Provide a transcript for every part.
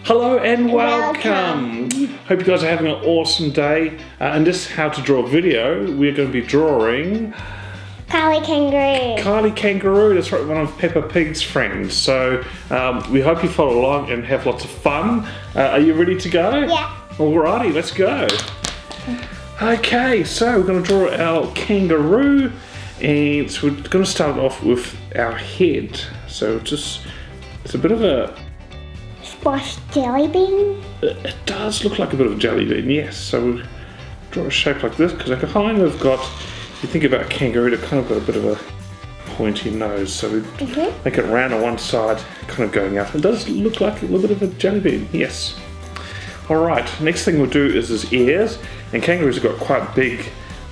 Hello and welcome. Hope you guys are having an awesome day. In this how to draw video, we're going to be drawing Kylie Kangaroo. Kylie Kangaroo, that's right, one of Peppa Pig's friends. So we hope you follow along and have lots of fun. Are you ready to go? Yeah. Alrighty, let's go. Okay, so we're going to draw our kangaroo, and so we're going to start off with our head. So it's a bit of a Squash jelly bean. It does look like a bit of a jelly bean, yes. So we'll draw a shape like this because I kind of got, if you think about kangaroo, they've kind of got a bit of a pointy nose. So we make it round on one side, kind of going out. It does look like a little bit of a jelly bean, yes. Alright, next thing we'll do is his ears. And kangaroos have got quite big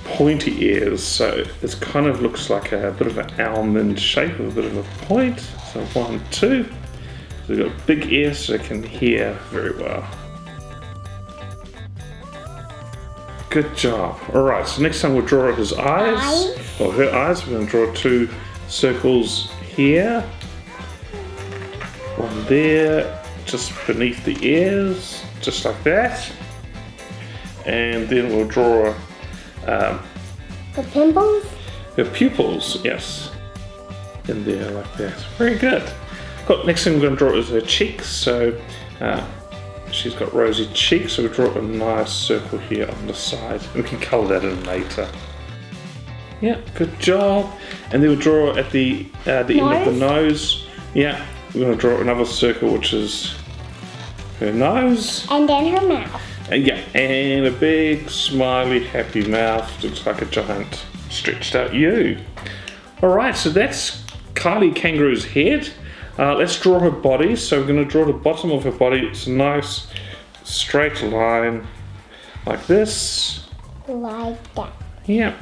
pointy ears, so it kind of looks like a bit of an almond shape with a bit of a point. So 1, 2. So they've got big ears so they can hear very well. Good job. Alright, so next time we'll draw his eyes. Or her eyes. We're going to draw 2 circles here. One there, just beneath the ears, just like that. And then we'll draw The pimples? her pupils, yes. In there like that. Very good. Cool. Next thing we're going to draw is her cheeks. So she's got rosy cheeks, so we'll draw a nice circle here on the side. We can colour that in later. Yeah, good job. And then we'll draw at the end of the nose. Yeah, we're going to draw another circle, which is her nose. And then her mouth. Yeah, and a big, smiley, happy mouth. Looks like a giant stretched out U. Alright, so that's Kylie Kangaroo's head. Let's draw her body. So we're going to draw the bottom of her body. It's a nice, straight line, like this. Like that. Yeah.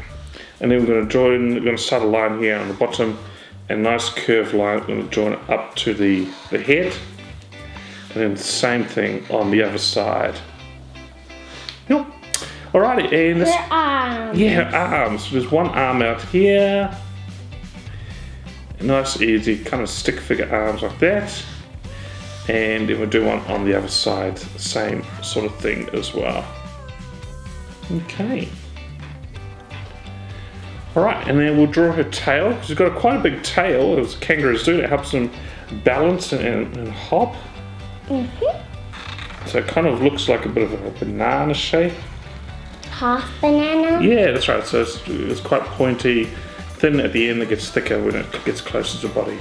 And then we're going to start a line here on the bottom. A nice curved line. We're going to join it up to the head. And then the same thing on the other side. Yep. Alrighty, and this, Her arms. yeah, her arms. So there's one arm out here. Nice, easy, kind of stick figure arms like that. And then we'll do one on the other side, same sort of thing as well. Okay. Alright, and then we'll draw her tail, because she's got quite a big tail, as kangaroos do. It helps them balance and hop. So it kind of looks like a bit of a banana shape. Half banana? Yeah, that's right. So it's quite pointy, thin at the end that gets thicker when it gets closer to the body.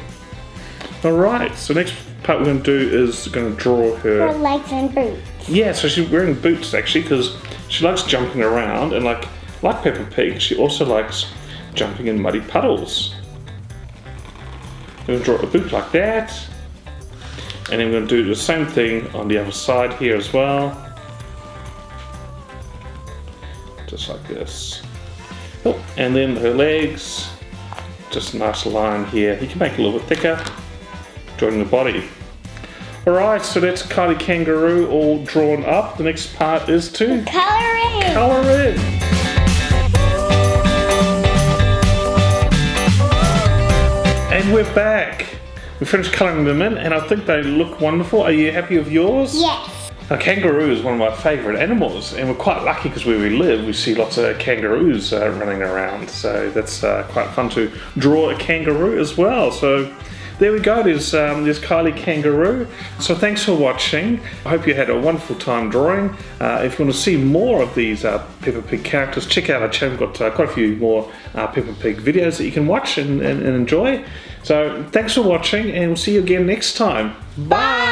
Alright, so next part we're going to do is going to draw Her her... legs and boots. Yeah, so she's wearing boots actually because she likes jumping around, and like Peppa Pig, she also likes jumping in muddy puddles. We're going to draw a boot like that. And then we're going to do the same thing on the other side here as well. Just like this. Oh, and then her legs, just a nice line here. You can make it a little bit thicker, joining the body. Alright, so that's Kylie Kangaroo all drawn up. The next part is to Color in. colour in. And we're back. We finished colouring them in, and I think they look wonderful. Are you happy with yours? Yes. A kangaroo is one of my favourite animals, and we're quite lucky because where we live, we see lots of kangaroos running around. So that's quite fun to draw a kangaroo as well. So there we go. There's Kylie Kangaroo. So thanks for watching. I hope you had a wonderful time drawing. If you want to see more of these Peppa Pig characters, check out our channel. We've got quite a few more Peppa Pig videos that you can watch and enjoy. So thanks for watching, and we'll see you again next time. Bye!